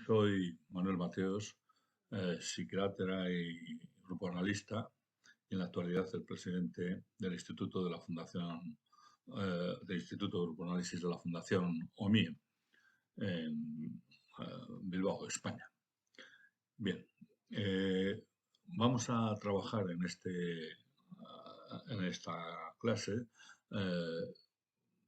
Soy Manuel Mateos, psiquiatra y grupo analista, y en la actualidad el presidente del Instituto de la Fundación, del Instituto de Grupo Análisis de la Fundación OMIE, en Bilbao, España. Bien, vamos a trabajar en esta clase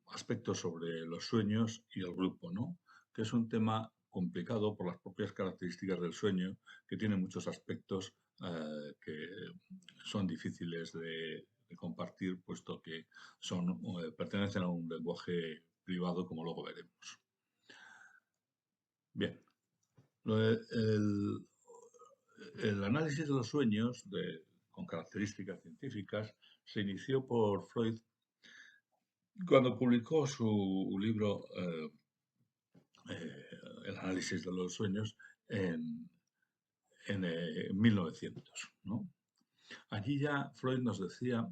aspectos sobre los sueños y el grupo, ¿no? Que es un tema complicado por las propias características del sueño, que tiene muchos aspectos que son difíciles de compartir, puesto que pertenecen a un lenguaje privado, como luego veremos. Bien, el análisis de los sueños con características científicas se inició por Freud cuando publicó su libro El análisis de los sueños en 1900, ¿no? Allí ya Freud nos decía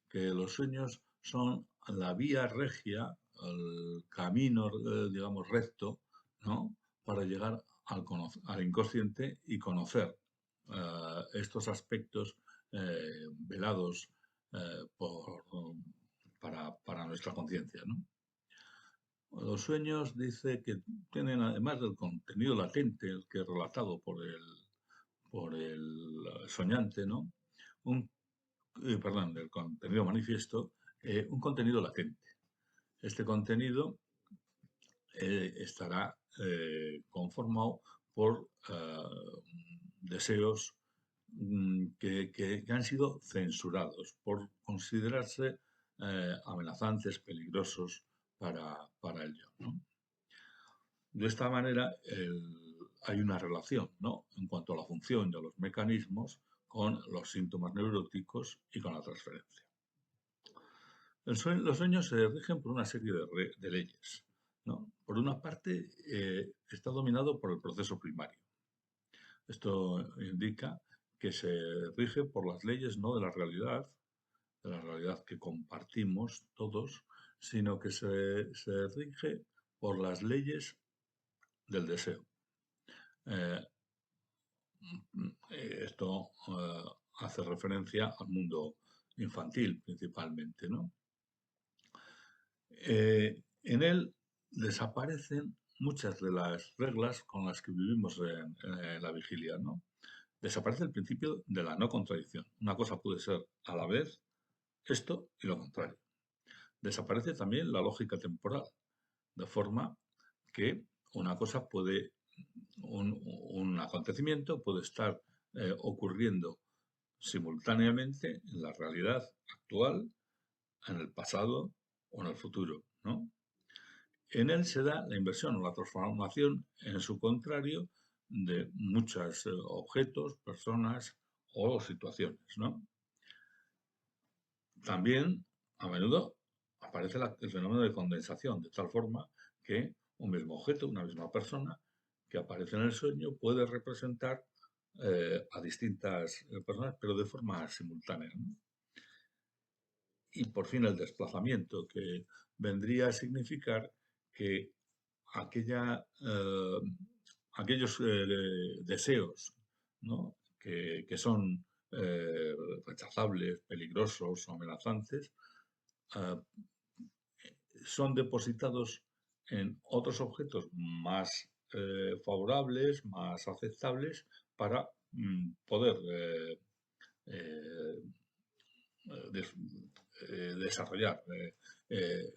que los sueños son la vía regia, el camino, digamos, recto, ¿no? Para llegar al inconsciente y conocer estos aspectos velados para nuestra conciencia, ¿no? Los sueños dice que tienen, además del contenido latente, el que es relatado por el soñante, ¿no? Del contenido manifiesto, un contenido latente. Este contenido estará conformado por deseos que han sido censurados por considerarse amenazantes, peligrosos para el yo, ¿no? De esta manera hay una relación, ¿no?, en cuanto a la función de los mecanismos con los síntomas neuróticos y con la transferencia. Los sueños se rigen por una serie de leyes, ¿no? Por una parte, está dominado por el proceso primario. Esto indica que se rige por las leyes no de la realidad que compartimos todos, sino que se rige por las leyes del deseo. Esto hace referencia al mundo infantil principalmente, ¿no? En él desaparecen muchas de las reglas con las que vivimos en la vigilia, ¿no? Desaparece el principio de la no contradicción. Una cosa puede ser a la vez esto y lo contrario. Desaparece también la lógica temporal, de forma que un acontecimiento puede estar ocurriendo simultáneamente en la realidad actual, en el pasado o en el futuro, ¿no? En él se da la inversión o la transformación, en su contrario, de muchos objetos, personas o situaciones, ¿no? También, a menudo, aparece el fenómeno de condensación, de tal forma que un mismo objeto, una misma persona, que aparece en el sueño, puede representar a distintas personas, pero de forma simultánea, ¿no? Y por fin el desplazamiento, que vendría a significar que aquellos deseos, ¿no?, que son rechazables, peligrosos o amenazantes, son depositados en otros objetos más favorables, más aceptables, para poder desarrollar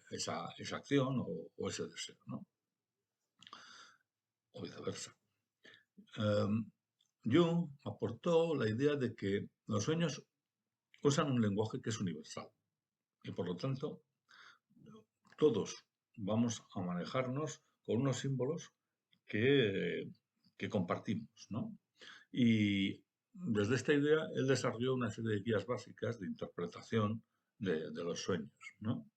esa acción o ese deseo, ¿no? O viceversa. Jung aportó la idea de que los sueños usan un lenguaje que es universal y, por lo tanto, todos vamos a manejarnos con unos símbolos que compartimos, ¿no? Y desde esta idea él desarrolló una serie de guías básicas de interpretación de los sueños, ¿no?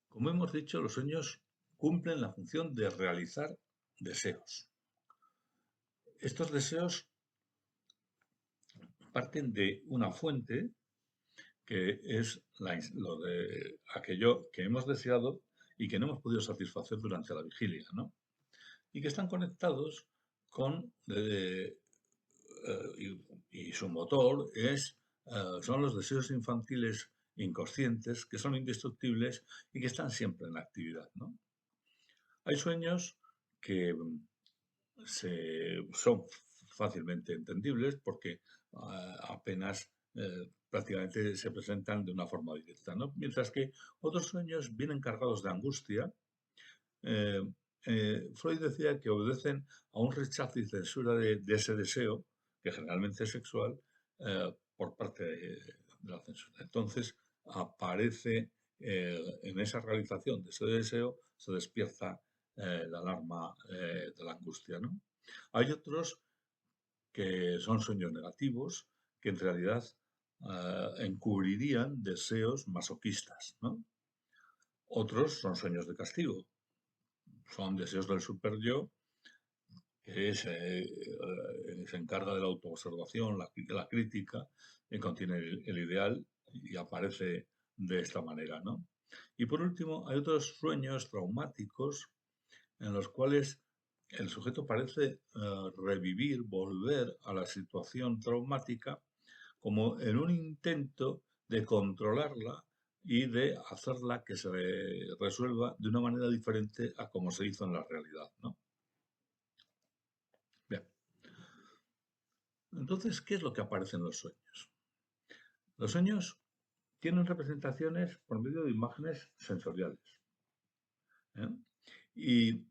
Como hemos dicho, los sueños cumplen la función de realizar deseos. Estos deseos parten de una fuente que es aquello que hemos deseado y que no hemos podido satisfacer durante la vigilia, ¿no? Y que están conectados con, y su motor son los deseos infantiles inconscientes, que son indestructibles y que están siempre en actividad, ¿no? Hay sueños que son fácilmente entendibles porque apenas prácticamente se presentan de una forma directa, ¿no? Mientras que otros sueños vienen cargados de angustia. eh, Freud decía que obedecen a un rechazo y censura de ese deseo, que generalmente es sexual, por parte de la censura. Entonces aparece en esa realización de ese deseo, se despierta la alarma de la angustia, ¿no? Hay otros que son sueños negativos, que en realidad encubrirían deseos masoquistas, ¿no? Otros son sueños de castigo, son deseos del super-yo que se encarga de la autoobservación, la crítica, y contiene el ideal y aparece de esta manera, ¿no? Y por último, hay otros sueños traumáticos en los cuales el sujeto parece revivir, volver a la situación traumática como en un intento de controlarla y de hacerla que se resuelva de una manera diferente a como se hizo en la realidad, ¿no? Bien. Entonces, ¿qué es lo que aparece en los sueños? Los sueños tienen representaciones por medio de imágenes sensoriales, ¿eh? Y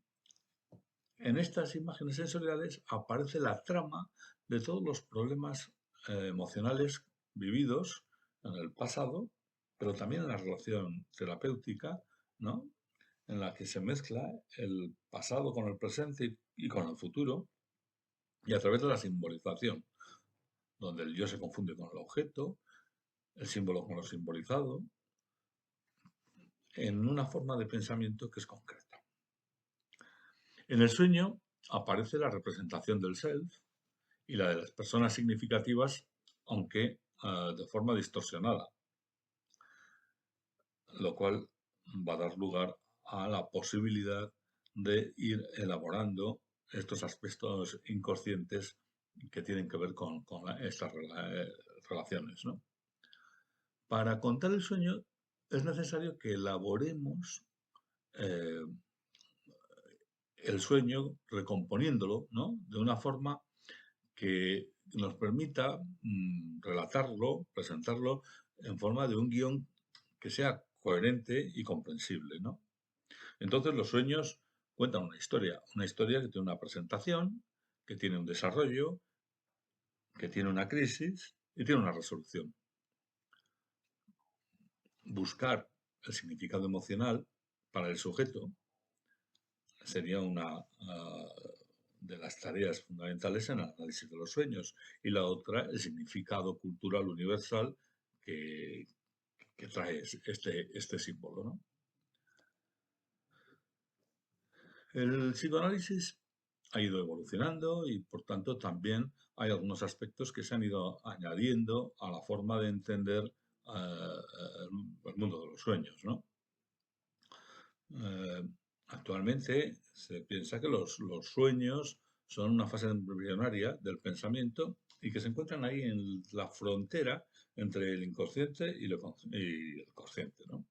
en estas imágenes sensoriales aparece la trama de todos los problemas emocionales vividos en el pasado, pero también en la relación terapéutica, ¿no? En la que se mezcla el pasado con el presente y con el futuro, y a través de la simbolización, donde el yo se confunde con el objeto, el símbolo con lo simbolizado, en una forma de pensamiento que es concreta. En el sueño aparece la representación del self y la de las personas significativas, aunque de forma distorsionada, lo cual va a dar lugar a la posibilidad de ir elaborando estos aspectos inconscientes que tienen que ver con estas relaciones, ¿no? Para contar el sueño es necesario que elaboremos eh, el sueño recomponiéndolo, ¿no? De una forma que nos permita relatarlo, presentarlo en forma de un guión que sea coherente y comprensible, ¿no? Entonces los sueños cuentan una historia que tiene una presentación, que tiene un desarrollo, que tiene una crisis y tiene una resolución. Buscar el significado emocional para el sujeto sería una de las tareas fundamentales en el análisis de los sueños, y la otra, el significado cultural universal que, que trae este símbolo, ¿no? El psicoanálisis ha ido evolucionando y, por tanto, también hay algunos aspectos que se han ido añadiendo a la forma de entender el mundo de los sueños, ¿no? Actualmente se piensa que los sueños son una fase embrionaria del pensamiento y que se encuentran ahí en la frontera entre el inconsciente y el consciente, ¿no?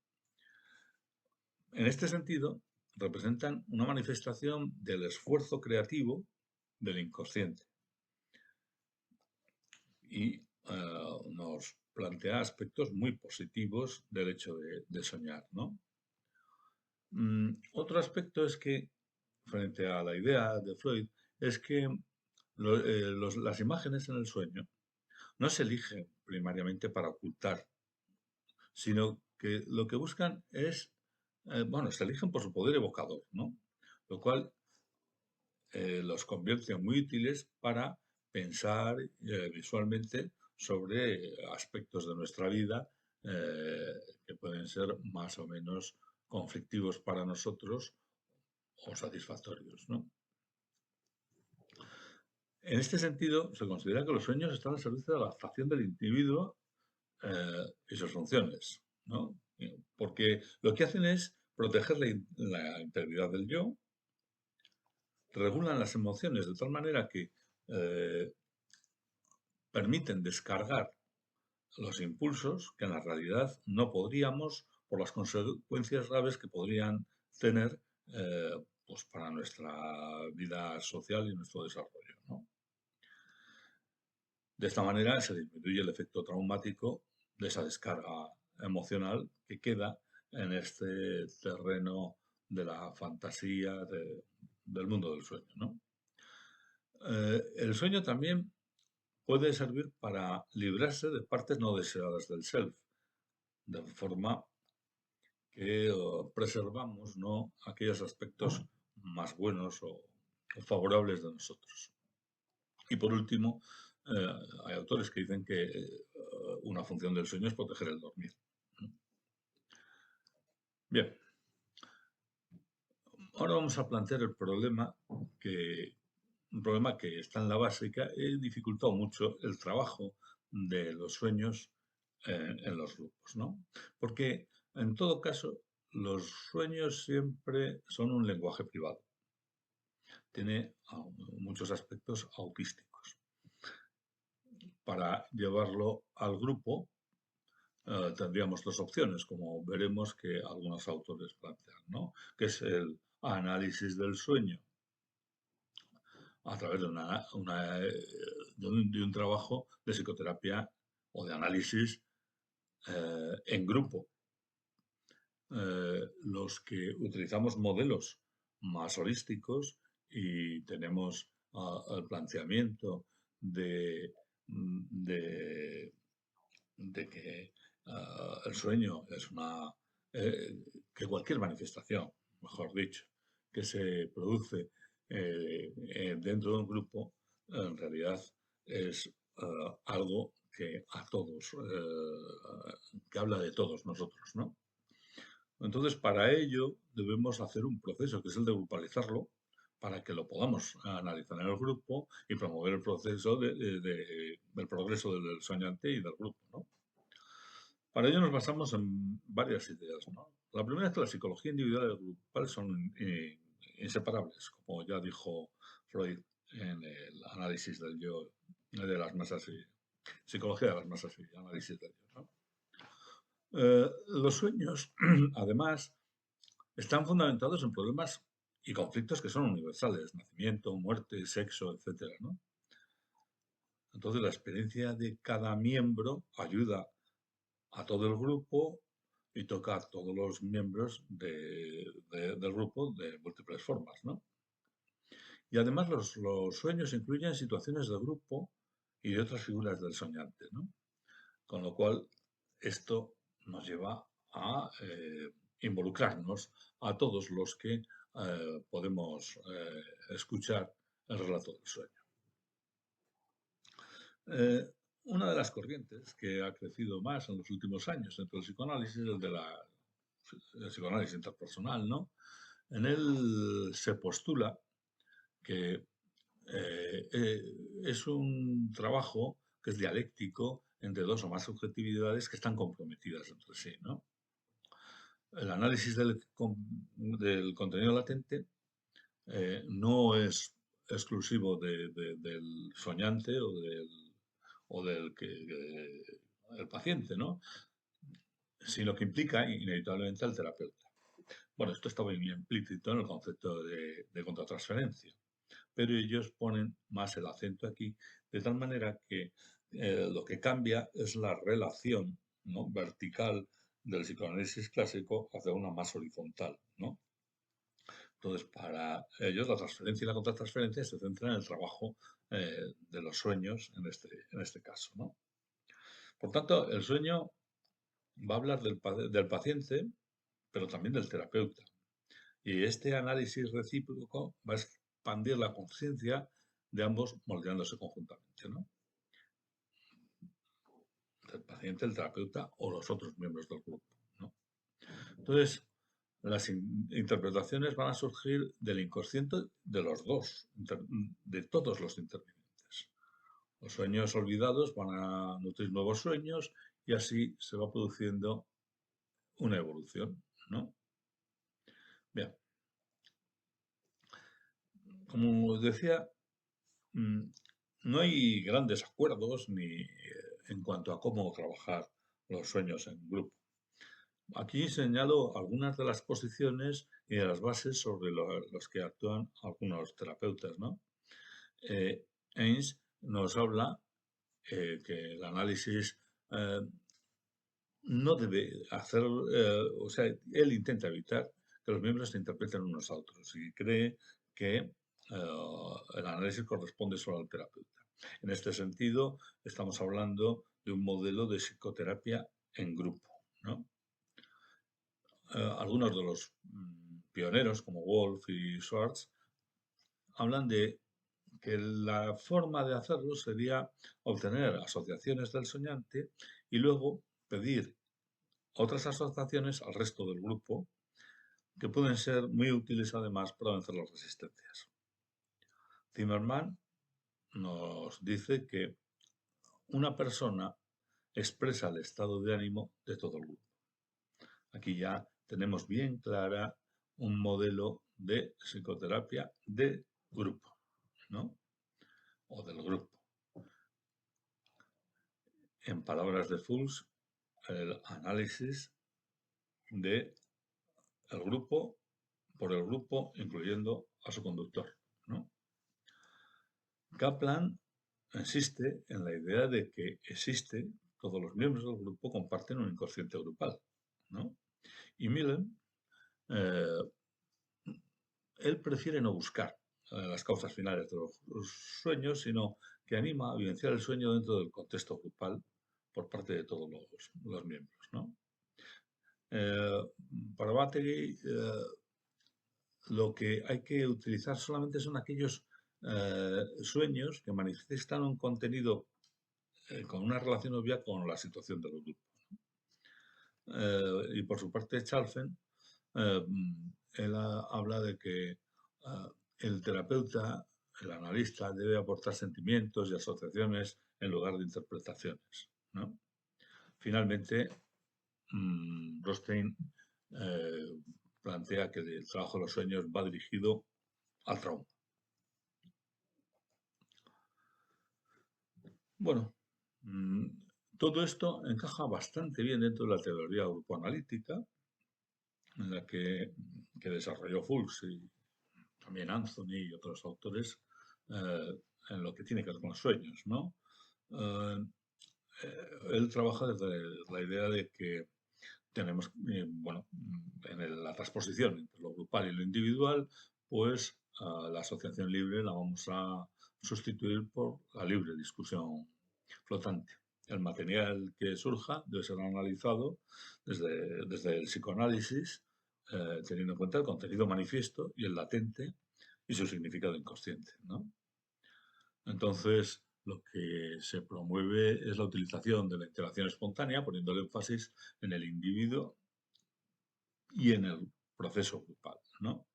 En este sentido, representan una manifestación del esfuerzo creativo del inconsciente y nos plantea aspectos muy positivos del hecho de soñar, ¿no? Otro aspecto es que, frente a la idea de Freud, es que las imágenes en el sueño no se eligen primariamente para ocultar, sino que lo que buscan es, bueno, se eligen por su poder evocador, ¿no? Lo cual los convierte en muy útiles para pensar visualmente sobre aspectos de nuestra vida que pueden ser más o menos conflictivos para nosotros o satisfactorios, ¿no? En este sentido, se considera que los sueños están al servicio de la adaptación del individuo y sus funciones, ¿no? Porque lo que hacen es proteger la integridad del yo, regulan las emociones de tal manera que permiten descargar los impulsos que en la realidad no podríamos por las consecuencias graves que podrían tener pues para nuestra vida social y nuestro desarrollo, ¿no? De esta manera se disminuye el efecto traumático de esa descarga emocional que queda en este terreno de la fantasía del mundo del sueño, ¿no? El sueño también puede servir para librarse de partes no deseadas del self, de forma que preservamos, ¿no?, aquellos aspectos más buenos o favorables de nosotros. Y por último, hay autores que dicen que una función del sueño es proteger el dormir. Bien, ahora vamos a plantear un problema que está en la base y que ha dificultado mucho el trabajo de los sueños en los grupos, ¿no? Porque en todo caso los sueños siempre son un lenguaje privado. Tiene muchos aspectos autísticos. Para llevarlo al grupo tendríamos dos opciones, como veremos que algunos autores plantean, ¿no? Que es el análisis del sueño a través de, de un trabajo de psicoterapia o de análisis en grupo. Los que utilizamos modelos más holísticos y tenemos el planteamiento de que el sueño es que cualquier manifestación, mejor dicho, que se produce dentro de un grupo, en realidad es algo que a todos, que habla de todos nosotros, ¿no? Entonces, para ello debemos hacer un proceso, que es el de grupalizarlo, para que lo podamos analizar en el grupo y promover el proceso del progreso del soñante y del grupo, ¿no? Para ello nos basamos en varias ideas, ¿no? La primera es que la psicología individual y la grupal son inseparables, como ya dijo Freud en el análisis del yo, de las masas y psicología de las masas y análisis del yo, ¿no? Los sueños, además, están fundamentados en problemas y conflictos que son universales, nacimiento, muerte, sexo, etcétera, ¿no? Entonces, la experiencia de cada miembro ayuda a todo el grupo y toca a todos los miembros del grupo de múltiples formas, ¿no? Y además los sueños incluyen situaciones de grupo y de otras figuras del soñante, ¿no? Con lo cual, esto nos lleva a involucrarnos a todos los que podemos escuchar el relato del sueño. Una de las corrientes que ha crecido más en los últimos años dentro del psicoanálisis es el del psicoanálisis interpersonal, ¿no? En él se postula que es un trabajo que es dialéctico entre dos o más subjetividades que están comprometidas entre sí, ¿no? El análisis del contenido latente no es exclusivo del soñante o del el paciente, ¿no? Sino que implica inevitablemente al terapeuta. Bueno, esto está muy implícito en el concepto de contratransferencia, pero ellos ponen más el acento aquí, de tal manera que lo que cambia es la relación, ¿no?, vertical del psicoanálisis clásico hacia una más horizontal, ¿no? Entonces, para ellos la transferencia y la contratransferencia se centran en el trabajo de los sueños en este caso, ¿no? Por tanto, el sueño va a hablar del paciente, pero también del terapeuta. Y este análisis recíproco va a expandir la conciencia de ambos moldeándose conjuntamente, ¿no? El paciente, el terapeuta o los otros miembros del grupo, ¿no? Entonces, las interpretaciones van a surgir del inconsciente de los dos, de todos los intervinientes. Los sueños olvidados van a nutrir nuevos sueños y así se va produciendo una evolución, ¿no? Bien, como decía, mm, no hay grandes acuerdos ni en cuanto a cómo trabajar los sueños en grupo. Aquí señalo algunas de las posiciones y de las bases sobre los que actúan algunos terapeutas, ¿no? Ains nos habla que el análisis eh, no debe hacer, o sea, él intenta evitar que los miembros se interpreten unos a otros y cree que el análisis corresponde solo al terapeuta. En este sentido, estamos hablando de un modelo de psicoterapia en grupo, ¿no? Algunos de los pioneros, como Wolf y Schwartz, hablan de que la forma de hacerlo sería obtener asociaciones del soñante y luego pedir otras asociaciones al resto del grupo que pueden ser muy útiles además para vencer las resistencias. Zimmerman nos dice que una persona expresa el estado de ánimo de todo el grupo. Aquí ya tenemos bien clara un modelo de psicoterapia de grupo, ¿no? O del grupo. En palabras de Fools, el análisis de el grupo por el grupo, incluyendo a su conductor, ¿no? Kaplan insiste en la idea de que todos los miembros del grupo comparten un inconsciente grupal, ¿no? Y Millen, eh, él prefiere no buscar las causas finales de los sueños, sino que anima a vivenciar el sueño dentro del contexto grupal por parte de todos los miembros, ¿no? Eh, para Battery, lo que hay que utilizar solamente son aquellos sueños que manifiestan un contenido con una relación obvia con la situación del grupo. Y por su parte, Chalfen, eh, él habla de que el terapeuta, el analista, debe aportar sentimientos y asociaciones en lugar de interpretaciones, ¿no? Finalmente, Rostein plantea que el trabajo de los sueños va dirigido al trauma. Bueno, mm, todo esto encaja bastante bien dentro de la teoría grupoanalítica, en la que desarrolló Fulks y también Anthony y otros autores, eh, en lo que tiene que ver con los sueños, ¿no? Eh, él trabaja desde la idea de que tenemos, bueno, en la transposición entre lo grupal y lo individual, pues la asociación libre la vamos a sustituir por la libre discusión flotante. El material que surja debe ser analizado desde el psicoanálisis, teniendo en cuenta el contenido manifiesto y el latente y su significado inconsciente, ¿no? Entonces, lo que se promueve es la utilización de la interacción espontánea, poniendo el énfasis en el individuo y en el proceso grupal, ¿no?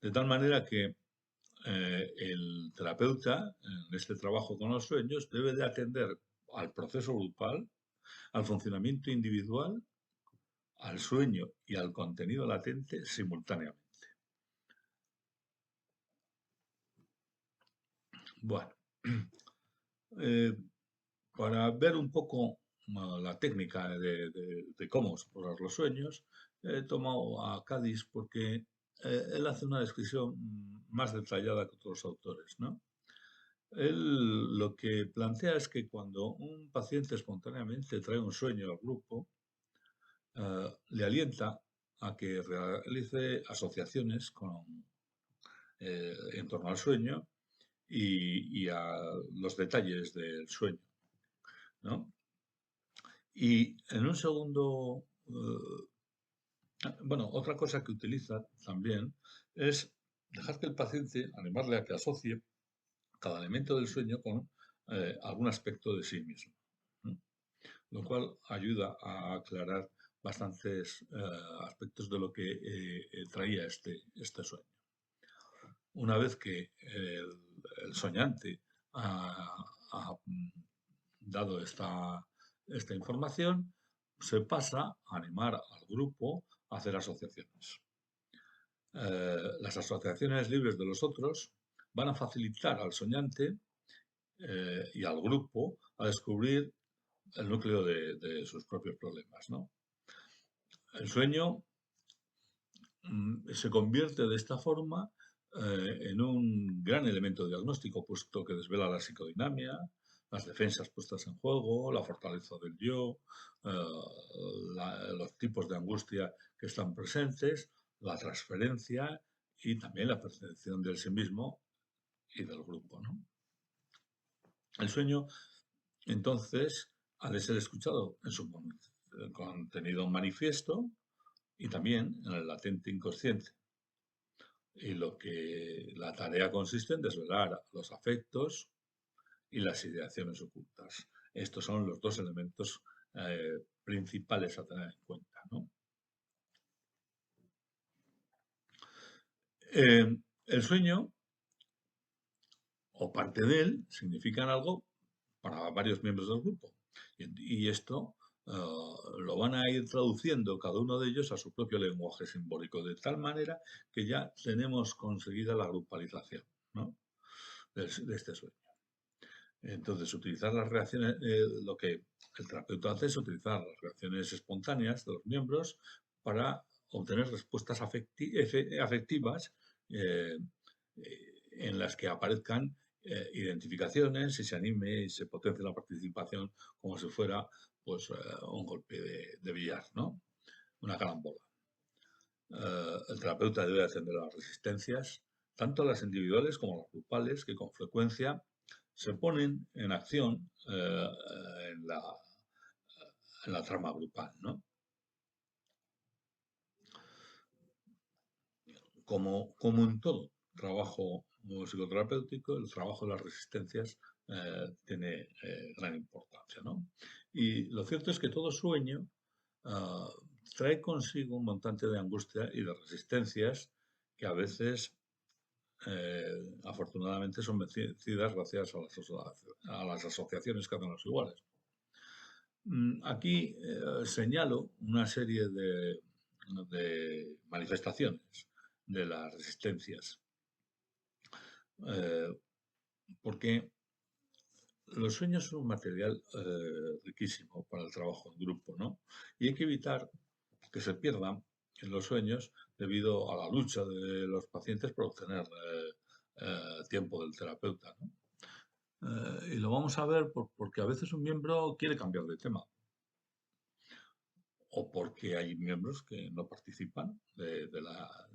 De tal manera que el terapeuta, en este trabajo con los sueños, debe de atender al proceso grupal, al funcionamiento individual, al sueño y al contenido latente simultáneamente. Bueno, eh, para ver un poco la técnica de cómo explorar los sueños, he tomado a Cádiz porque él hace una descripción más detallada que otros autores, ¿no? Él lo que plantea es que cuando un paciente espontáneamente trae un sueño al grupo, le alienta a que realice asociaciones en torno al sueño y a los detalles del sueño, ¿no? Y en un segundo, bueno, otra cosa que utiliza también es dejar que el paciente, animarle a que asocie cada elemento del sueño con algún aspecto de sí mismo, ¿no? Lo cual ayuda a aclarar bastantes aspectos de lo que traía este sueño. Una vez que el soñante ha dado esta información, se pasa a animar al grupo a hacer asociaciones. Las asociaciones libres de los otros van a facilitar al soñante y al grupo a descubrir el núcleo de sus propios problemas, ¿no? El sueño se convierte de esta forma en un gran elemento diagnóstico, puesto que desvela la psicodinamia, las defensas puestas en juego, la fortaleza del yo, los tipos de angustia que están presentes, la transferencia y también la percepción del sí mismo y del grupo, ¿no? El sueño, entonces, ha de ser escuchado en su contenido manifiesto y también en el latente inconsciente. Y la tarea consiste en desvelar los afectos y las ideaciones ocultas. Estos son los dos elementos principales a tener en cuenta, ¿no? El sueño o parte de él significan algo para varios miembros del grupo. Y esto lo van a ir traduciendo cada uno de ellos a su propio lenguaje simbólico, de tal manera que ya tenemos conseguida la grupalización, ¿no? de este sueño. Entonces, utilizar las reacciones, lo que el terapeuta hace es utilizar las reacciones espontáneas de los miembros para obtener respuestas afectivas eh, en las que aparezcan identificaciones y se anime y se potencie la participación como si fuera pues, un golpe de billar, ¿no? Una carambola. El terapeuta debe atender a las resistencias, tanto las individuales como las grupales, que con frecuencia se ponen en acción en la trama grupal, ¿no? Como en todo trabajo psicoterapéutico, el trabajo de las resistencias tiene gran importancia, ¿no? Y lo cierto es que todo sueño ah, trae consigo un montante de angustia y de resistencias que a veces, afortunadamente, son vencidas gracias a las asociaciones que hacen los iguales. Aquí señalo una serie de manifestaciones de las resistencias, eh, porque los sueños son un material riquísimo para el trabajo en grupo, ¿no? Y hay que evitar que se pierdan en los sueños debido a la lucha de los pacientes por obtener tiempo del terapeuta, ¿no? Y lo vamos a ver porque a veces un miembro quiere cambiar de tema o porque hay miembros que no participan de la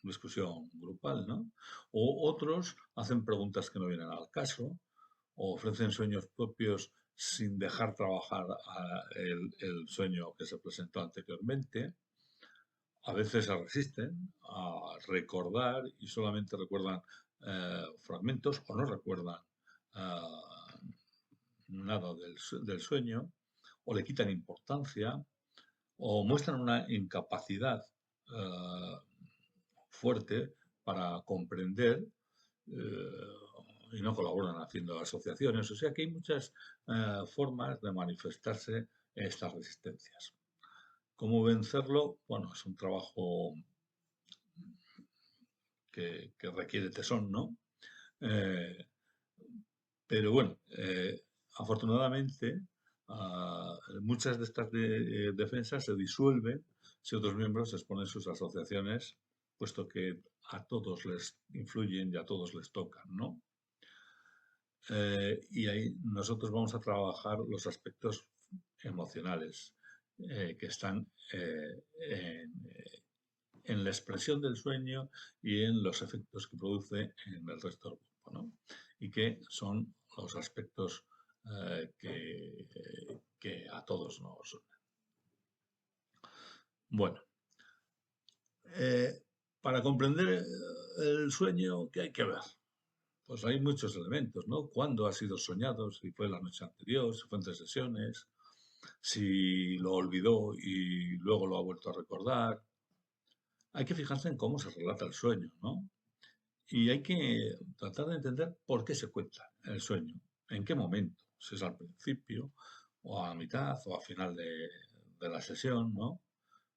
discusión grupal, ¿no? O otros hacen preguntas que no vienen al caso, o ofrecen sueños propios sin dejar trabajar el sueño que se presentó anteriormente. A veces se resisten a recordar y solamente recuerdan fragmentos o no recuerdan nada del sueño, o le quitan importancia, o muestran una incapacidad eh, fuerte para comprender y no colaboran haciendo asociaciones. O sea que hay muchas formas de manifestarse estas resistencias. ¿Cómo vencerlo? Bueno, es un trabajo que requiere tesón, ¿no? Eh, pero bueno, afortunadamente, muchas de estas defensas se disuelven si otros miembros exponen sus asociaciones, puesto que a todos les influyen y a todos les tocan, ¿no? Y ahí nosotros vamos a trabajar los aspectos emocionales que están en la expresión del sueño y en los efectos que produce en el resto del cuerpo, ¿no? Y que son los aspectos que a todos nos unen. Bueno, para comprender el sueño, ¿qué hay que ver? Pues hay muchos elementos, ¿no? ¿Cuándo ha sido soñado? Si fue la noche anterior, si fue entre sesiones, si lo olvidó y luego lo ha vuelto a recordar. Hay que fijarse en cómo se relata el sueño, ¿no? Y hay que tratar de entender por qué se cuenta el sueño, en qué momento, si es al principio, o a mitad, o al final de la sesión, ¿no?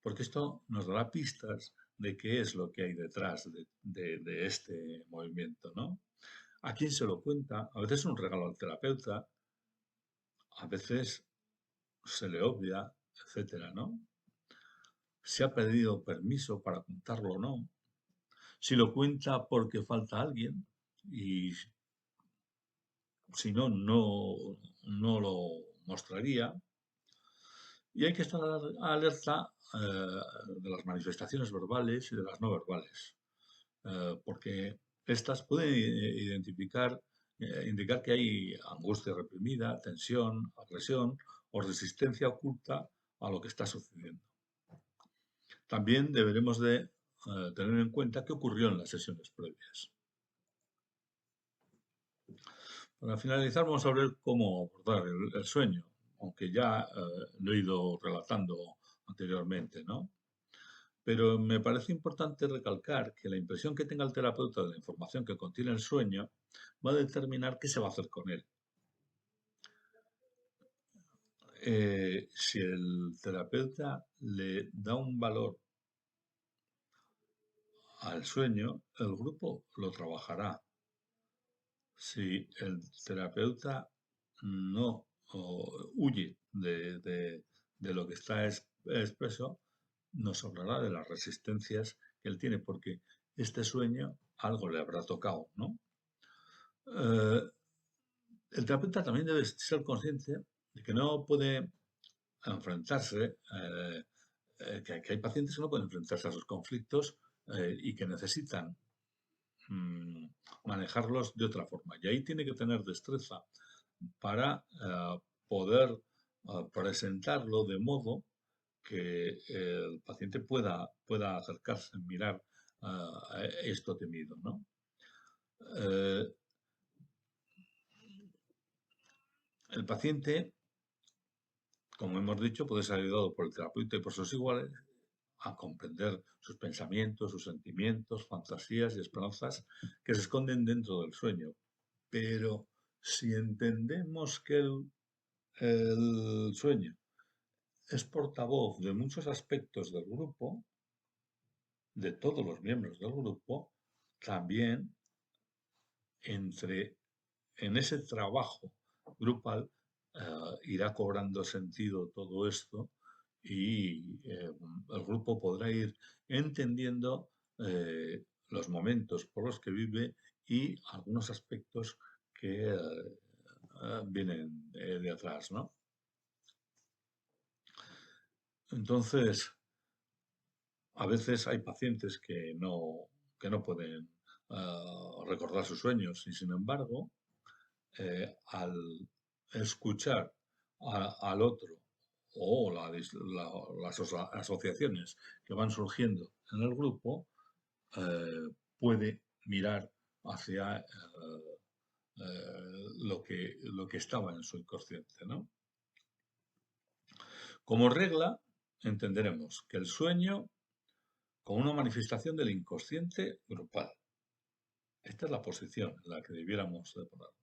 Porque esto nos dará pistas de qué es lo que hay detrás de este movimiento, ¿no? ¿A quién se lo cuenta? A veces es un regalo al terapeuta, a veces se le obvia, etcétera, ¿no? Si ha pedido permiso para contarlo o no, si lo cuenta porque falta alguien y si no, no lo mostraría. Y hay que estar alerta de las manifestaciones verbales y de las no verbales, porque estas pueden indicar que hay angustia reprimida, tensión, agresión o resistencia oculta a lo que está sucediendo. También deberemos de tener en cuenta qué ocurrió en las sesiones previas. Para finalizar, vamos a ver cómo abordar el sueño, aunque ya lo he ido relatando anteriormente, ¿no? Pero me parece importante recalcar que la impresión que tenga el terapeuta de la información que contiene el sueño va a determinar qué se va a hacer con él. Si el terapeuta le da un valor al sueño, el grupo lo trabajará. Si el terapeuta no huye de lo que está expreso, nos hablará de las resistencias que él tiene, porque este sueño algo le habrá tocado, ¿no? El terapeuta también debe ser consciente de que no puede enfrentarse, que hay pacientes que no pueden enfrentarse a sus conflictos y que necesitan mm, manejarlos de otra forma. Y ahí tiene que tener destreza para poder presentarlo de modo que el paciente pueda acercarse, mirar esto temido, ¿no? El paciente, como hemos dicho, puede ser ayudado por el terapeuta y por sus iguales a comprender sus pensamientos, sus sentimientos, fantasías y esperanzas que se esconden dentro del sueño. Pero si entendemos que el sueño es portavoz de muchos aspectos del grupo, de todos los miembros del grupo, también en ese trabajo grupal irá cobrando sentido todo esto y el grupo podrá ir entendiendo los momentos por los que vive y algunos aspectos que vienen de atrás, ¿no? Entonces, a veces hay pacientes que no pueden recordar sus sueños y, sin embargo, al escuchar al otro o las asociaciones que van surgiendo en el grupo, puede mirar hacia lo que estaba en su inconsciente, ¿no? Como regla, entenderemos que el sueño como una manifestación del inconsciente grupal. Esta es la posición en la que debiéramos de ponernos.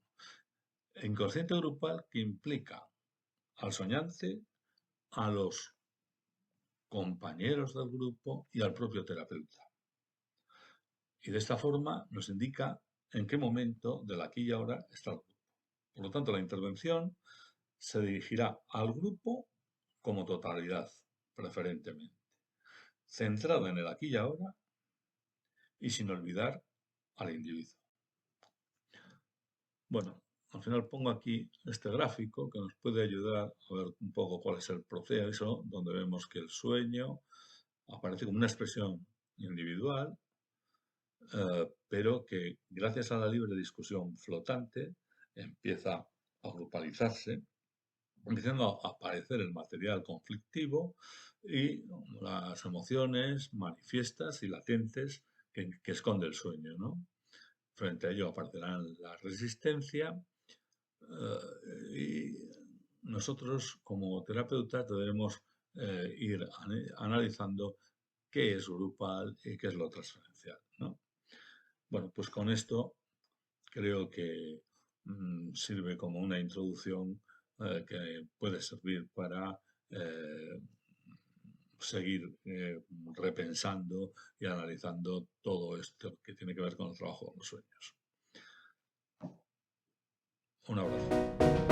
Inconsciente grupal que implica al soñante, a los compañeros del grupo y al propio terapeuta. Y de esta forma nos indica en qué momento del aquí y ahora está el grupo. Por lo tanto, la intervención se dirigirá al grupo como totalidad, preferentemente, centrada en el aquí y ahora y sin olvidar al individuo. Bueno, al final pongo aquí este gráfico que nos puede ayudar a ver un poco cuál es el proceso, donde vemos que el sueño aparece como una expresión individual, pero que gracias a la libre discusión flotante empieza a grupalizarse, empezando a aparecer el material conflictivo y las emociones manifiestas y latentes que esconde el sueño, ¿no? Frente a ello aparecerán la resistencia y nosotros como terapeutas debemos ir analizando qué es grupal y qué es lo transferencial, ¿no? Bueno, pues con esto creo que sirve como una introducción que puede servir para seguir repensando y analizando todo esto que tiene que ver con el trabajo con los sueños. Un abrazo.